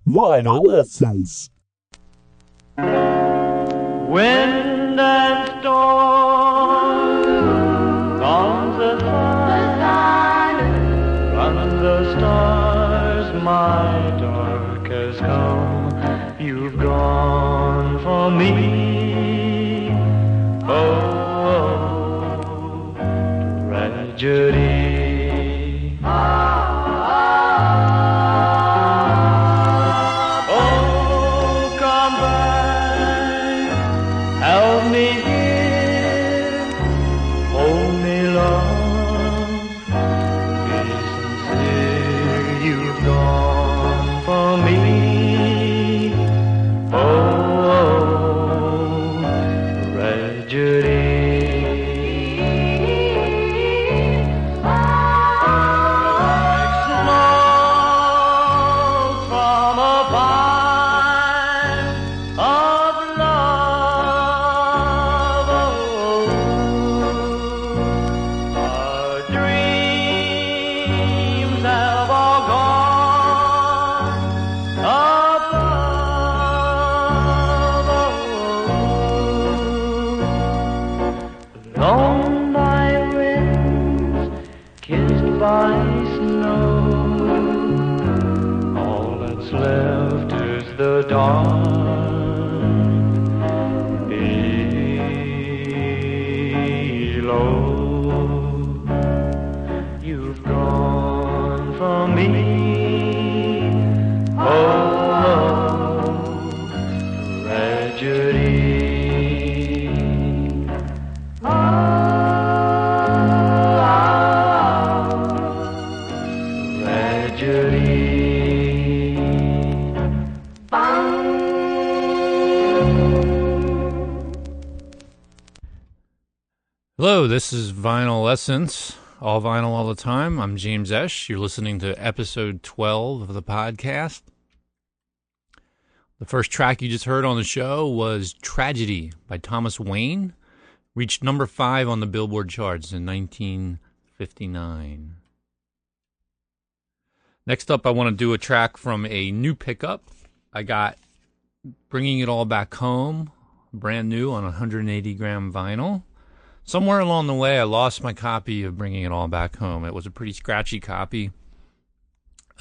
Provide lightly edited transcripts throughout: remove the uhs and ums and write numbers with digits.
Vinyl Essence. Wind and storm on the sun, run the stars, my dark has come. You've gone from me, oh, tragedy. Hello, this is Vinyl Essence, all vinyl all the time. I'm James Esch. You're listening to episode 12 of the podcast. The first track you just heard on the show was Tragedy by Thomas Wayne. Reached number 5 on the Billboard charts in 1959. Next up, I want to do a track from a new pickup. I got Bringing It All Back Home, brand new on 180-gram vinyl. Somewhere along the way, I lost my copy of Bringing It All Back Home. It was a pretty scratchy copy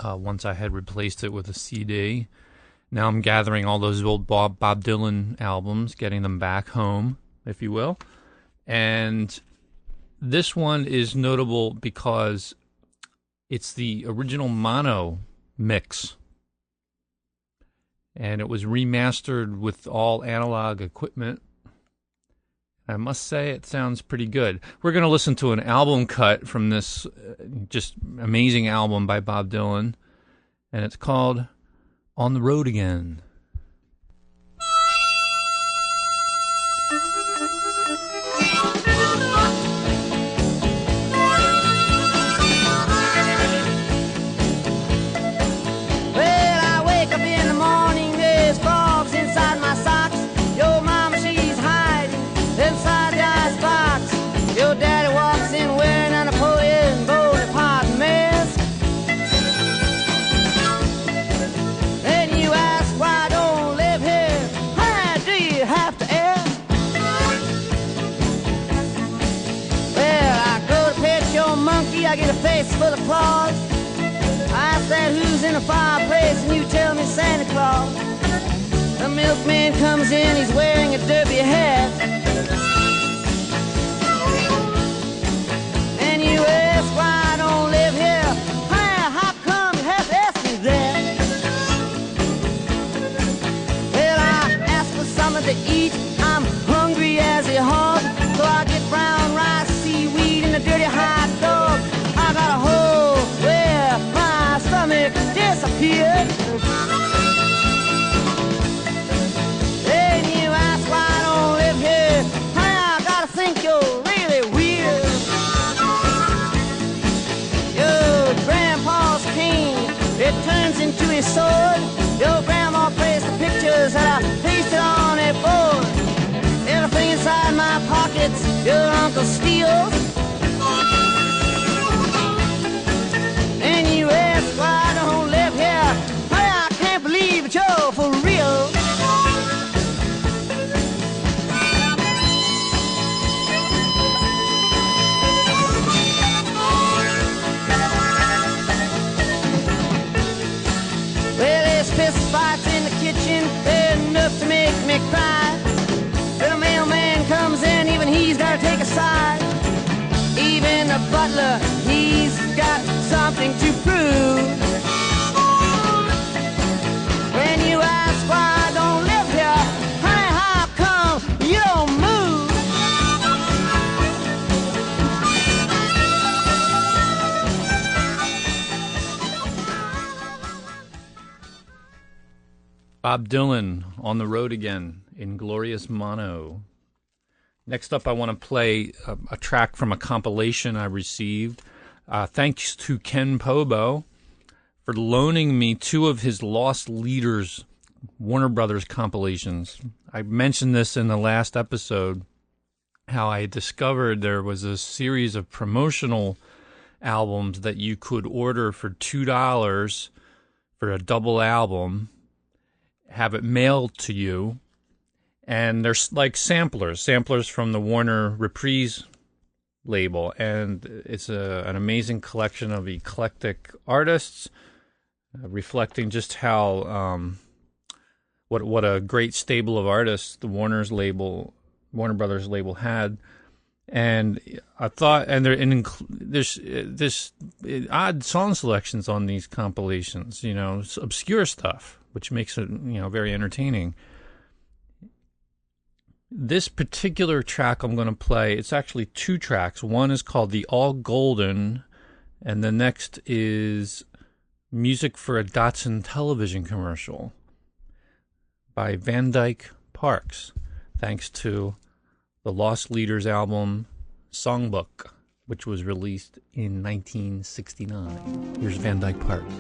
once I had replaced it with a CD. Now I'm gathering all those old Bob Dylan albums, getting them back home, if you will. And this one is notable because it's the original mono mix. And it was remastered with all analog equipment. I must say it sounds pretty good. We're going to listen to an album cut from this just amazing album by Bob Dylan, and it's called On the Road Again. I get a face full of claws. I said, who's in the fireplace? And you tell me Santa Claus. The milkman comes in, he's wearing a derby hat. And you ask why I don't live here. Hey, how come you have to ask me that? Well, I asked for something to eat. I'm hungry as a hog. So I get brown rice, seaweed, and a dirty hot dog. I got a hole where my stomach disappeared. And you ask why I don't live here. I gotta think you're really weird. Your grandpa's cane, it turns into his sword. Your grandma placed the pictures that I pasted on a board. Everything inside my pockets, your uncle steals. he's got something to prove. When you ask why I don't live here, honey, how come you don't move? Bob Dylan, On the Road Again, in glorious mono. Next up, I want to play a track from a compilation I received. Thanks to Ken Pobo for loaning me two of his Lost Leaders Warner Brothers compilations. I mentioned this in the last episode, how I discovered there was a series of promotional albums that you could order for $2 for a double album, have it mailed to you, and they're like samplers from the Warner Reprise label, and it's an amazing collection of eclectic artists, reflecting just how what a great stable of artists the Warner Brothers label had. And I thought, and there's odd song selections on these compilations, obscure stuff, which makes it, very entertaining. This particular track I'm going to play, it's actually two tracks. One is called The All Golden, and the next is music for a Datsun television commercial by Van Dyke Parks, thanks to the Lost Leaders album Songbook, which was released in 1969. Here's Van Dyke Parks.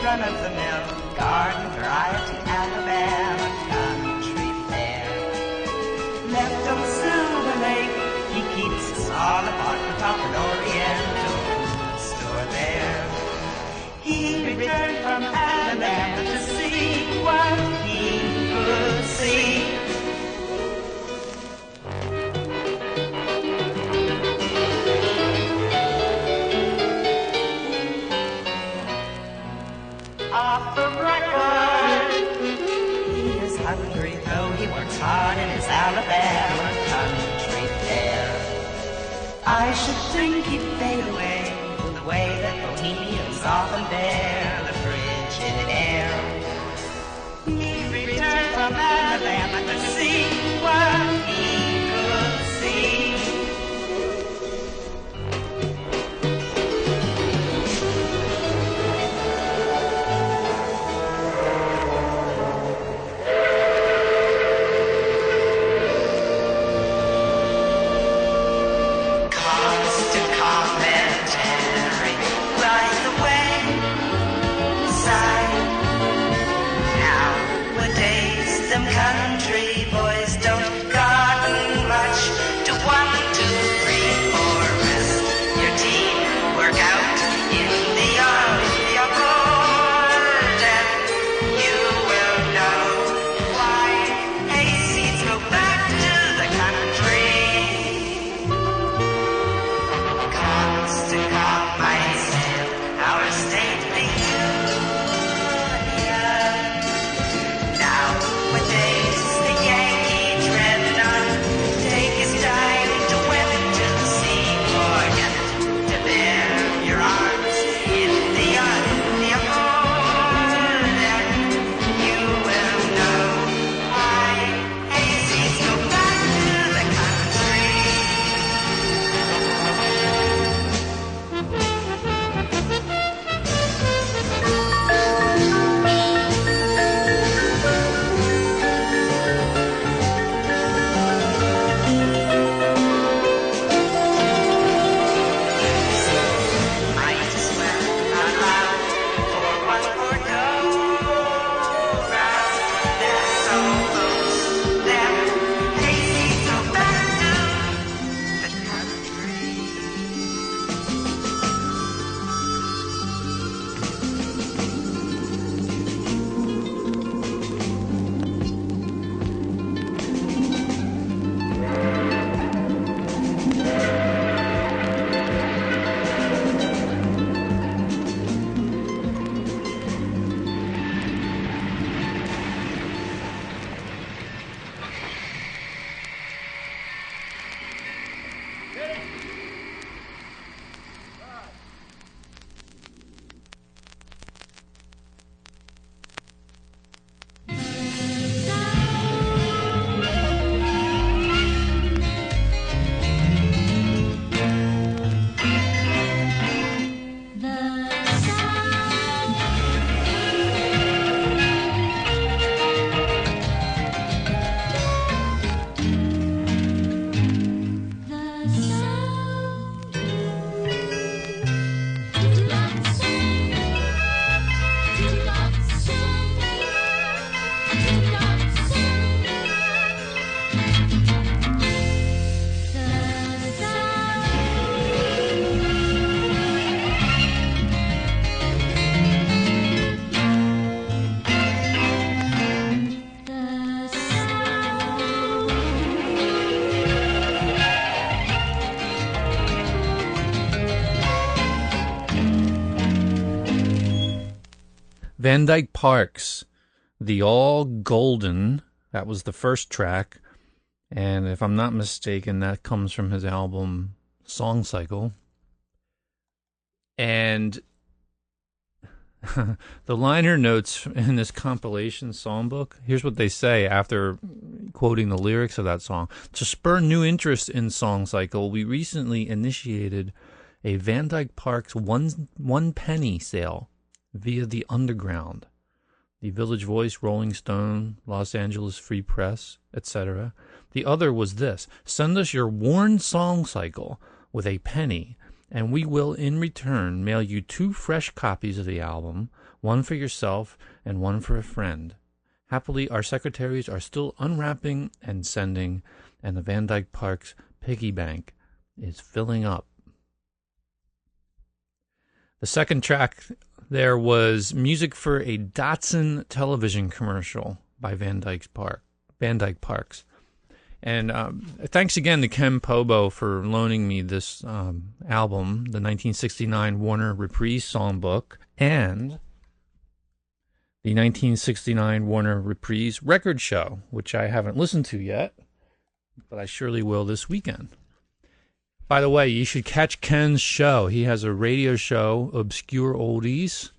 Run of the mill, garden variety, Alabama country fare. Left on the Silver Lake, he keeps a small apartment off an Oriental store there. He returned from Alabama to see what he could see. Off the record, he is hungry, though he works hard in his Alabama country fare. I should think he'd fade away the way that bohemians often bear the frigid air. He returned from Alabama to see what he could see. Constant commentary, right away. Van Dyke Parks, The All Golden. That was the first track. And if I'm not mistaken, that comes from his album Song Cycle. And the liner notes in this compilation songbook, here's what they say after quoting the lyrics of that song. To spur new interest in Song Cycle, we recently initiated a Van Dyke Parks one penny sale via the Underground, the Village Voice, Rolling Stone, Los Angeles Free Press, etc. The other was this: send us your worn Song Cycle with a penny, and we will in return mail you 2 fresh copies of the album, one for yourself and one for a friend. Happily, our secretaries are still unwrapping and sending, and the Van Dyke Parks piggy bank is filling up. The second track there was music for a Datsun television commercial by Van Dyke Parks. And thanks again to Ken Pobo for loaning me this album, the 1969 Warner Reprise Songbook, and the 1969 Warner Reprise Record Show, which I haven't listened to yet, but I surely will this weekend. By the way, you should catch Ken's show. He has a radio show, Obscure Oldies,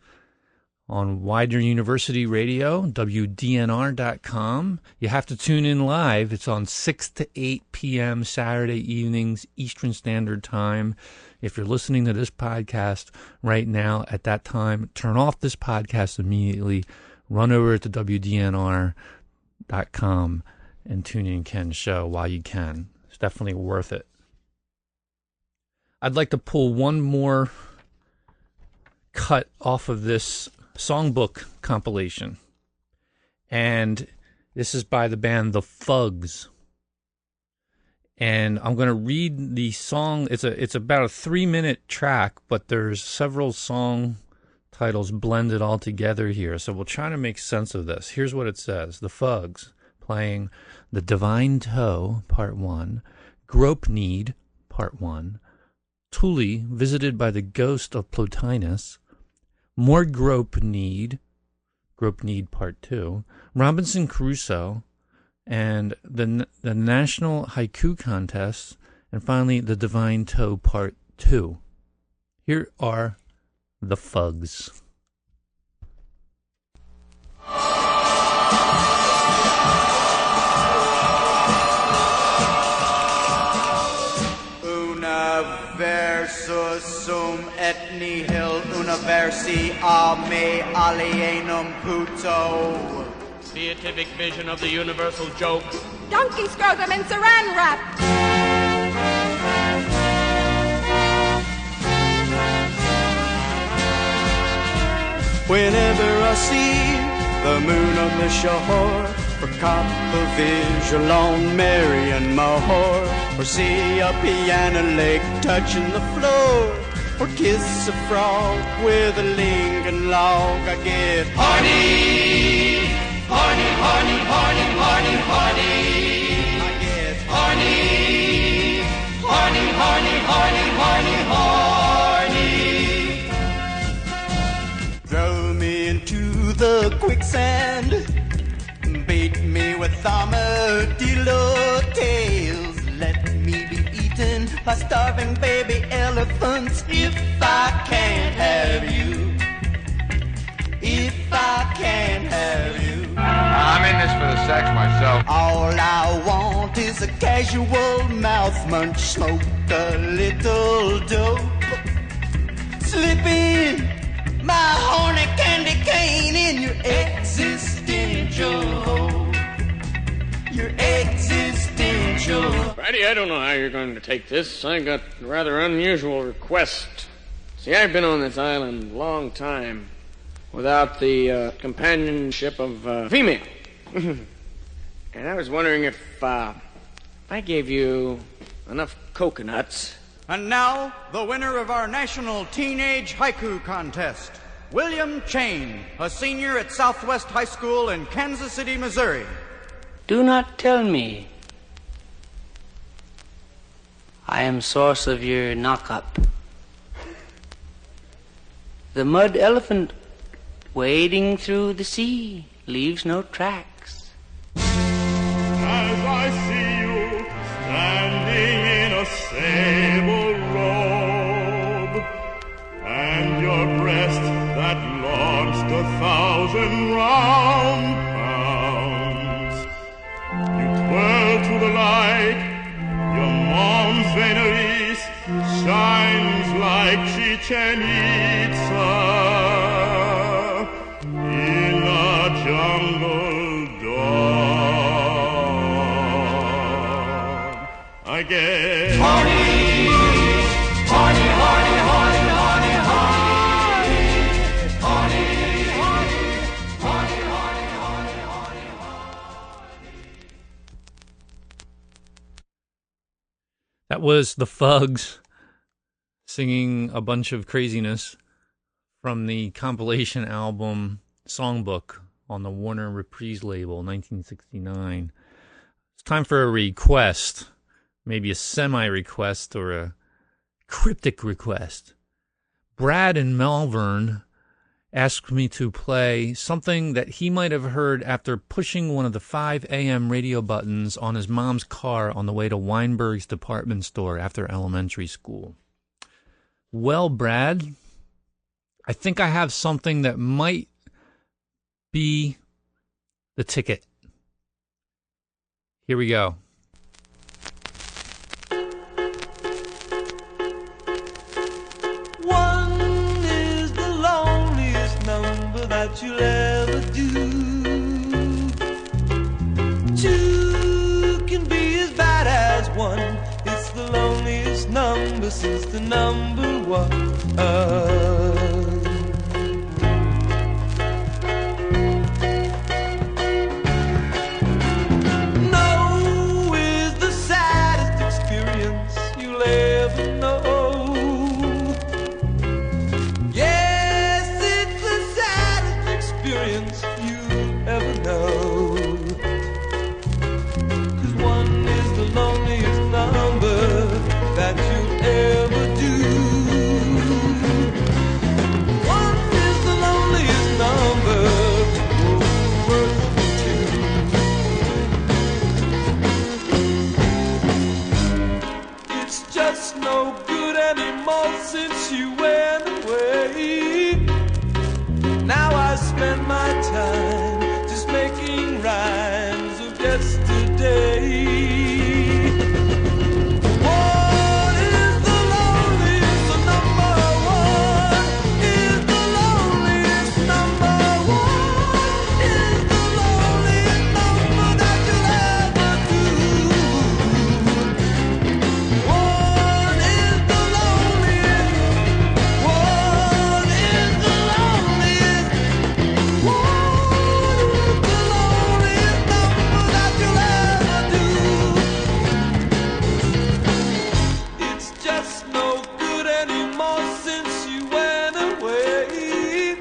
on Widener University Radio, WDNR.com. You have to tune in live. It's on 6 to 8 p.m. Saturday evenings, Eastern Standard Time. If you're listening to this podcast right now at that time, turn off this podcast immediately. Run over to WDNR.com and tune in Ken's show while you can. It's definitely worth it. I'd like to pull one more cut off of this songbook compilation, and this is by the band The Fugs, and I'm going to read the song. It's about a 3-minute track, but there's several song titles blended all together here, so we'll try to make sense of this. Here's what it says. The Fugs playing The Divine Toe, Part 1, Grope Need, Part 1, Thule, Visited by the Ghost of Plotinus, More Grope Need Part 2, Robinson Crusoe, and the National Haiku Contest, and finally The Divine Toe Part 2. Here are The Fugs. Versus sum et nihil universi a me alienum puto. Beatific vision of the universal joke. Donkey scrotum and saran wrap. Whenever I see the moon on the shore, or copper visual on Marion Moore, or see a piano leg touching the floor, or kiss a frog with a Lincoln log, I get horny, horny, horny, horny, horny, horny. I get horny, horny, horny, horny, horny, horny. Throw me into the quicksand, beat me with armadillo tails. Let me be eaten by starving baby elephants if I can't have you. If I can't have you. I'm in this for the sex myself. All I want is a casual mouth munch, smoke a little dope, slip in my horny candy cane in your existential hole. Your existential. Friday, I don't know how you're going to take this. I got a rather unusual request. See, I've been on this island a long time without the companionship of a female. And I was wondering if I gave you enough coconuts. And now, the winner of our National Teenage Haiku Contest, William Chain, a senior at Southwest High School in Kansas City, Missouri. Do not tell me I am source of your knock-up. The mud elephant wading through the sea leaves no tracks. As I see you standing in a sable robe, and your breast that launched 1,000 round pounds, you twirl to the light, your mom's veneries shines like Chichen Itza in a jungle dawn. I get horny, horny, horny, horny, horny, horny, horny, horny, horny, horny, horny, horny. That was the Fugs singing a bunch of craziness from the compilation album Songbook on the Warner Reprise label, 1969. It's time for a request, maybe a semi-request or a cryptic request. Brad in Malvern asked me to play something that he might have heard after pushing one of the 5 a.m. radio buttons on his mom's car on the way to Weinberg's department store after elementary school. Well, Brad, I think I have something that might be the ticket. Here we go. One is the loneliest number that you'll ever do. Two can be as bad as one. It's the loneliest number since the number one. No is the saddest experience you'll ever know. Yes, it's the saddest experience you'll ever know. 'Cause one is the loneliest number that you'll ever do. One is the loneliest number worth two. It's just no good anymore since you went away. Now I spend my time just making rhymes of yesterday. One is the loneliest, the number one is the loneliest number. One is the loneliest number that you'll ever do. One is the loneliest. One is the loneliest. One is the loneliest number that you'll ever do. It's just no good anymore since you went away.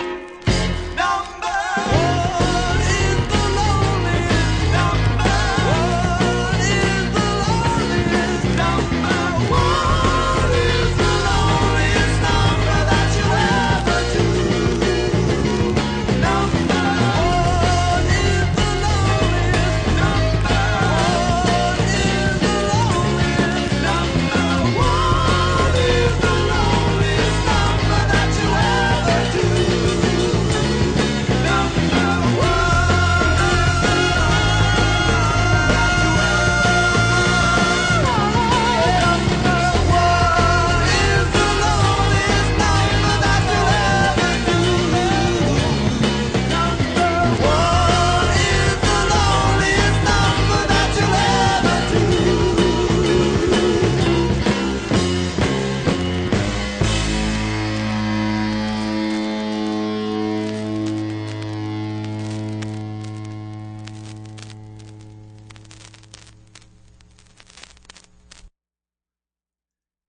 Number one is the loneliest. Number one is the loneliest. Number one is the loneliest number that you ever do. Number one is the loneliest. Number one is the loneliest. Number one is the loneliest number that you ever do.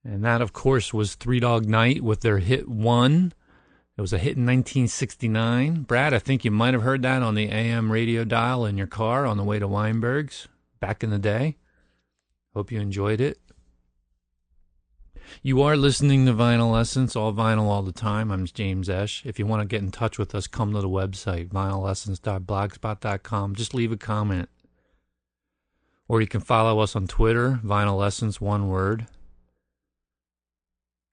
And that, of course, was Three Dog Night with their hit One. It was a hit in 1969. Brad, I think you might have heard that on the AM radio dial in your car on the way to Weinberg's back in the day. Hope you enjoyed it. You are listening to Vinyl Essence, all vinyl all the time. I'm James Esch. If you want to get in touch with us, come to the website, vinylessence.blogspot.com. Just leave a comment. Or you can follow us on Twitter, Vinyl Essence, one word.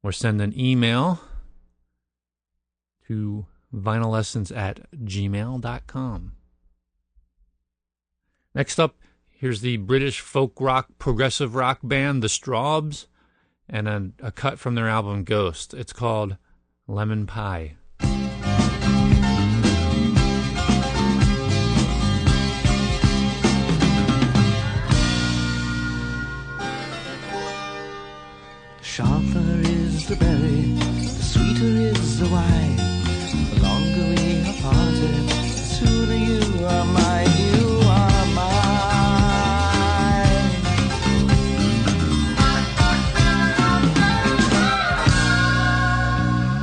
Or send an email to vinylessence@gmail.com. Next up, here's the British folk rock, progressive rock band, The Strawbs, and a cut from their album Ghost. It's called Lemon Pie. The sharper is the berry, the sweeter is the wine. The longer we are parted, the sooner you are mine, you are mine.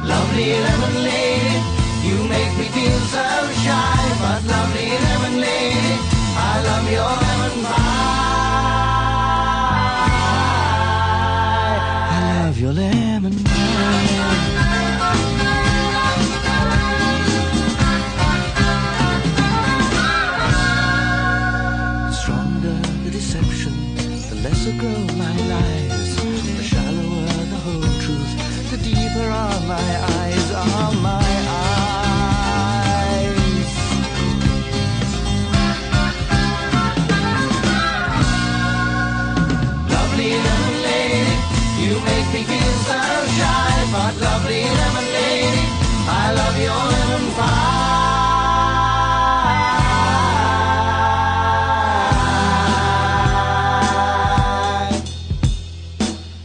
Lovely lemon lady, you make me feel so shy. But lovely lemon lady, I love your lemon pie. I love your lemon pie. The stronger the deception, the lesser grow my lies. The shallower the whole truth, the deeper are my eyes, are my eyes. Lovely lemon lady, you make me feel so shy. But lovely lemon lady, I love your lemon pie.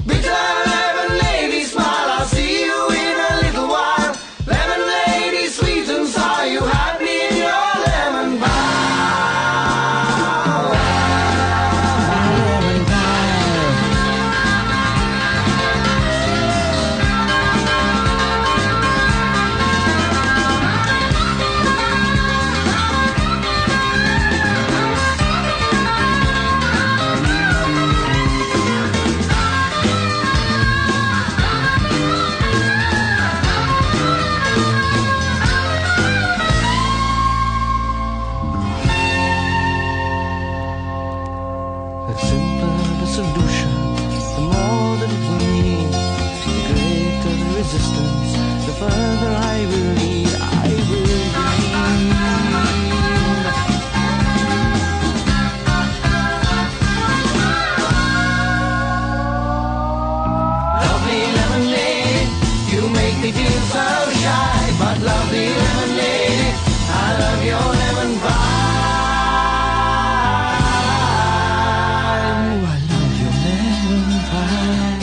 Bitter lemon lady, smile, I'll see you in a little while. Lemon lady, sweet and sour, you have me in your lemon pie. Lemon pie. The simpler the solution, the more that it will mean. The greater the resistance, the further I will lead. I will lead. Lovely lemon lady, you make me feel so shy. But lovely lemon lady, I love your lemon pie. Ooh, I love your lemon pie.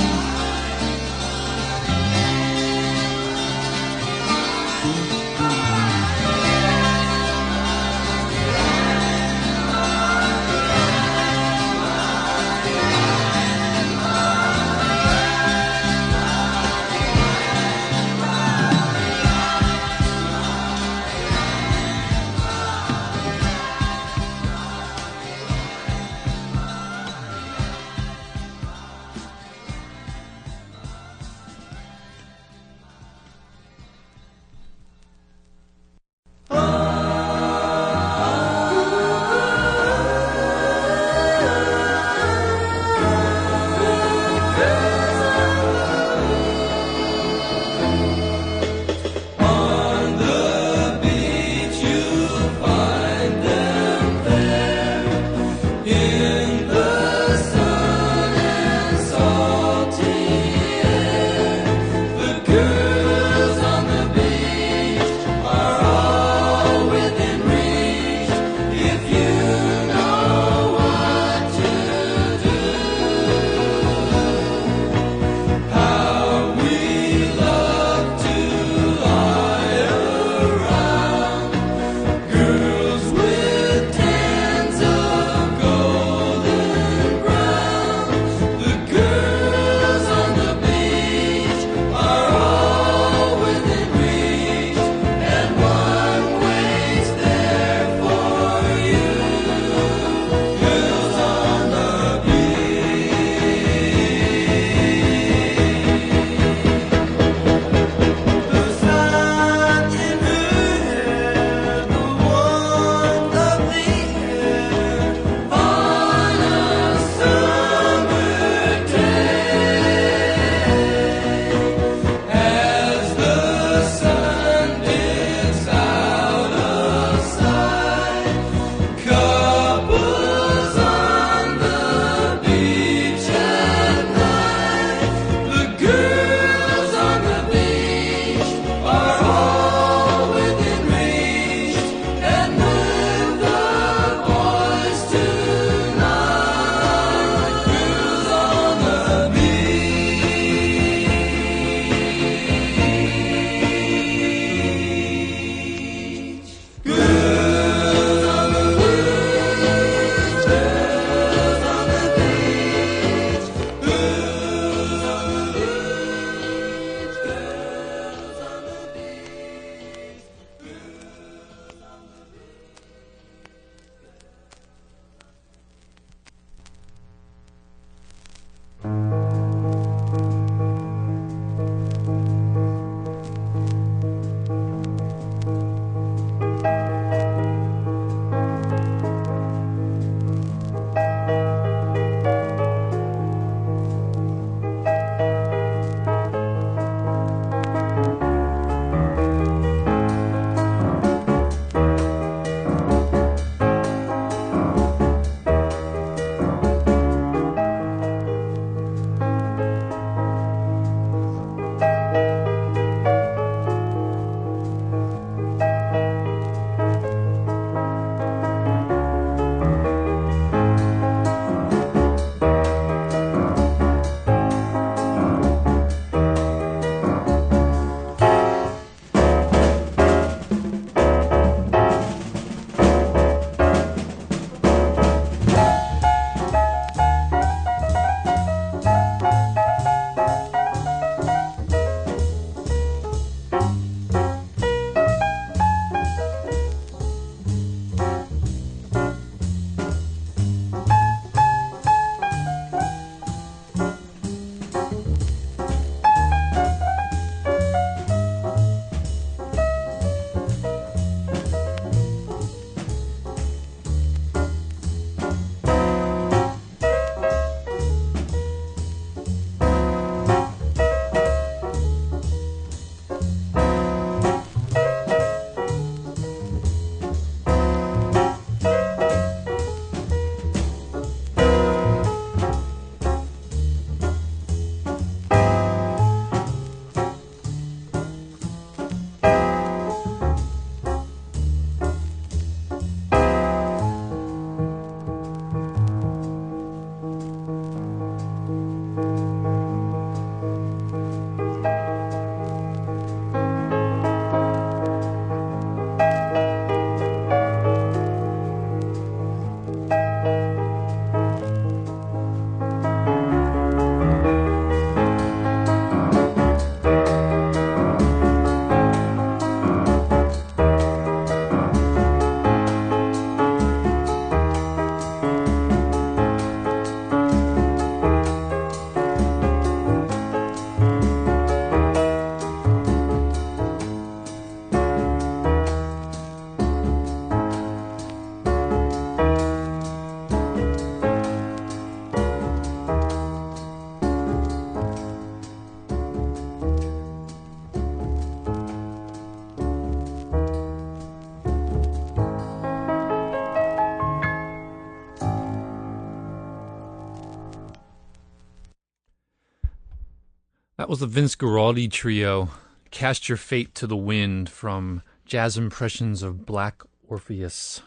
That was the Vince Guaraldi Trio, Cast Your Fate to the Wind, from Jazz Impressions of Black Orpheus.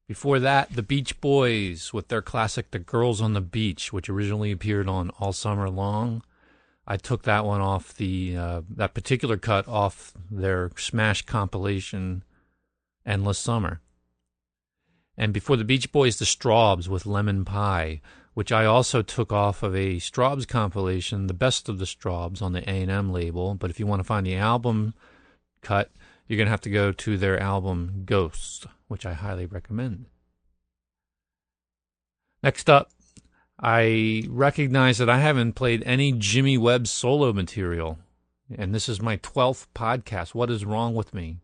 Before that, the Beach Boys with their classic The Girls on the Beach, which originally appeared on All Summer Long. I took that one off that particular cut off their smash compilation, Endless Summer. And before the Beach Boys, the Strawbs with Lemon Pie, which I also took off of a Strawbs compilation, The Best of the Strawbs, on the A&M label. But if you want to find the album cut, you're going to have to go to their album Ghosts, which I highly recommend. Next up, I recognize that I haven't played any Jimmy Webb solo material, and this is my 12th podcast. What is wrong with me?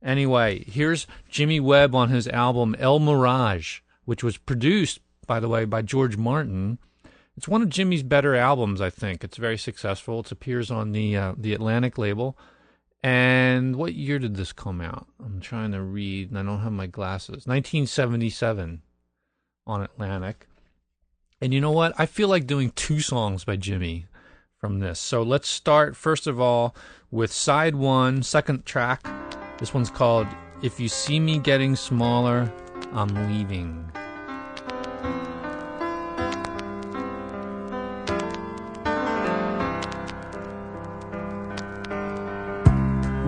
Anyway, here's Jimmy Webb on his album El Mirage, which was produced, by the way, by George Martin. It's one of Jimmy's better albums, I think. It's very successful. It appears on the Atlantic label. And what year did this come out? I'm trying to read, and I don't have my glasses. 1977 on Atlantic. And you know what? I feel like doing 2 songs by Jimmy from this. So let's start, first of all, with side 1, second track. This one's called If You See Me Getting Smaller, I'm Leaving.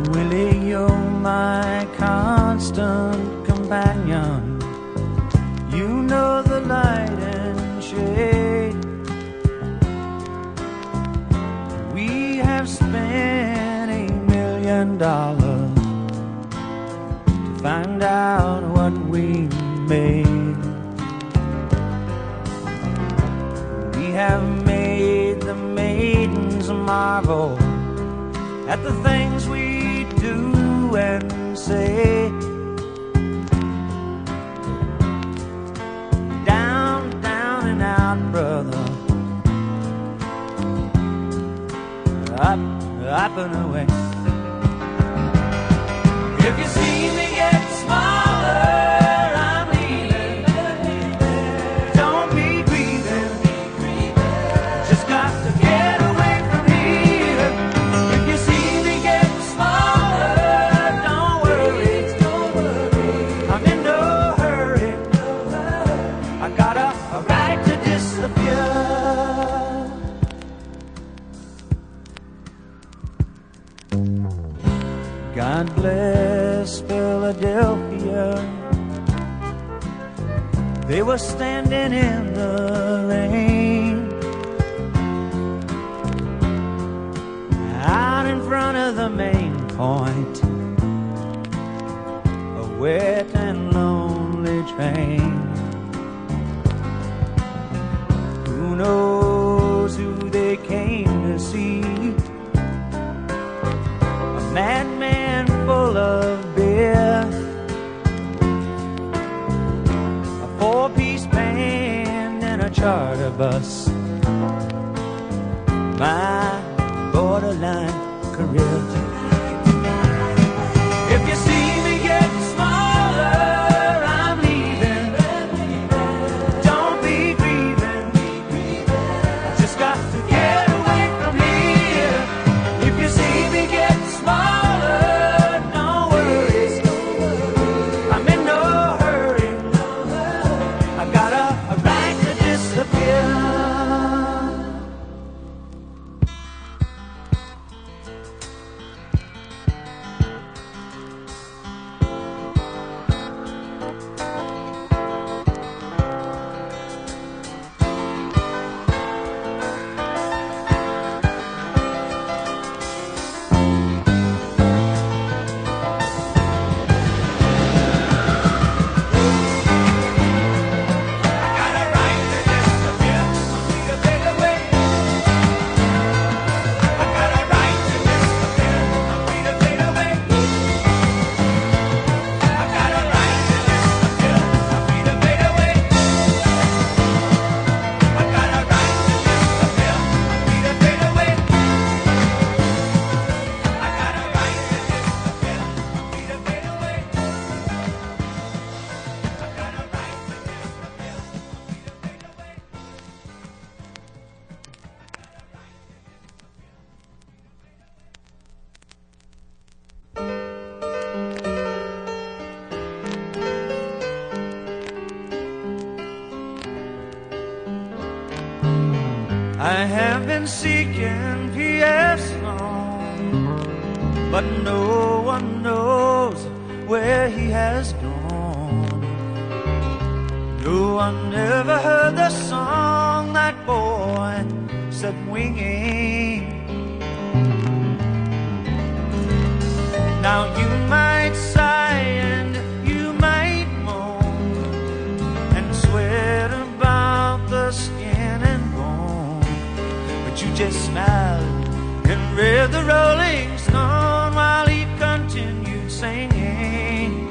Willie, you're my constant companion. You know the light and shade. We have spent $1 million to find out what we made. We have made the maidens marvel at the things we do and say. Down, down and out, brother. Up, up and away. If you see me get smaller, I'm leaving. Don't be grieving. Just got to get away from here. If you see me get smaller, don't worry. I'm in no hurry. I got a right to disappear. God bless Philadelphia. They were standing in the rain out in front of the main point, a wet and lonely train. Who knows who they came to see? A madman full of beer, a 4-piece band and a charter bus. My borderline career. If you see me get smaller, I'm leaving. Don't be grieving. I just got to get away from here. If you see me get smaller, don't worry. I'm in no hurry. I got a right to disappear. I have been seeking P.F. Sloan, but no one knows where he has gone. No one ever heard the song that boy said winging. Now you might sigh and you might moan and sweat about the skin and bone, but you just smiled and read the Rolling Stone while he continued singing.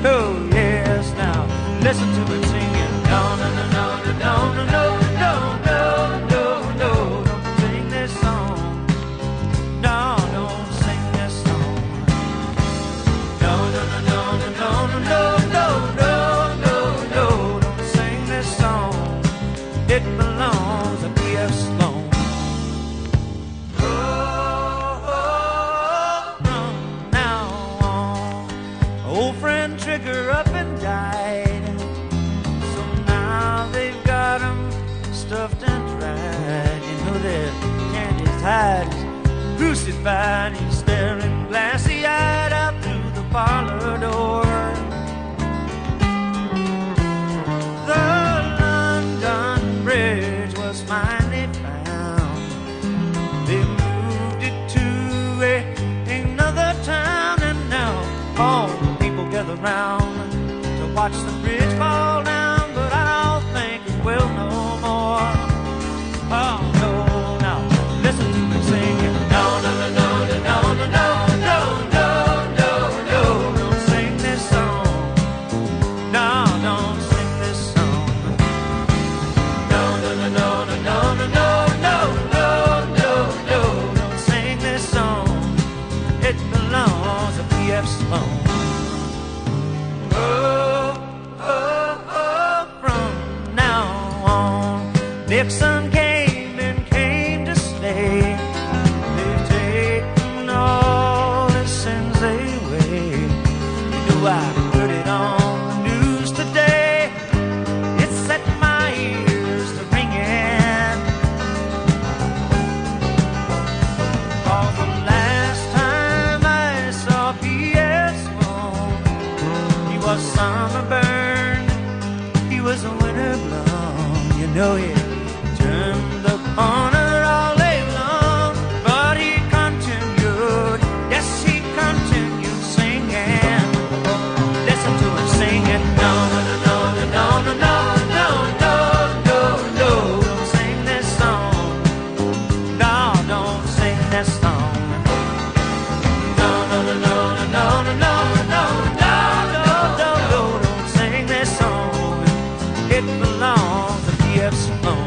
Oh yes, now listen to him singing. No, no, no, no, no, no, no, no, no, no, no, don't sing this song. No, don't sing this song. No, no, no, no, no, no, no, no, no, no, no, don't sing this song. It belongs to P.F. Sloan. Old friend Trigger up and died, so now they've got him stuffed and dried. You know their candy's hide is crucified. He's staring glassy-eyed out through the parlor door. The London Bridge was finally found. They moved it to another town, and now all gather round to watch the bridge fall down, but I don't think it will no more. Oh no, now listen to me singing. No, no, no, no, no, no, no, no, no, no, no, don't sing this song. No, don't sing this song. No, no, no, no, no, no, no, no, no, no, no, no, don't sing this song. It belongs to P.F. Sloan. Nixon came and came to stay. They've taken all his sins away. You know I heard it on the news today. It set my ears to ringing. All the last time I saw P.F. Sloan, he was summer burned, he was a winter blown. You know it turned the corner all day long, but he continued, yes, he continued singing. Listen to him singing. No, no, no, no, no, no, no, no, no, no, no, don't sing this song. No, don't sing this song. No, no, no, no, no, no, no, no, no, no, no, no, don't sing this song. It belongs to P.F. Sloan.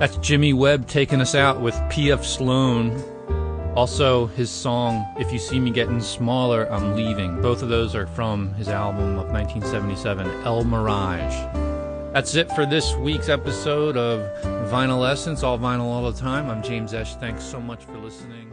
That's Jimmy Webb taking us out with P.F. Sloan. Also, his song, If You See Me Getting Smaller, I'm Leaving. Both of those are from his album of 1977, El Mirage. That's it for this week's episode of Vinyl Essence, all vinyl all the time. I'm James Esch. Thanks so much for listening.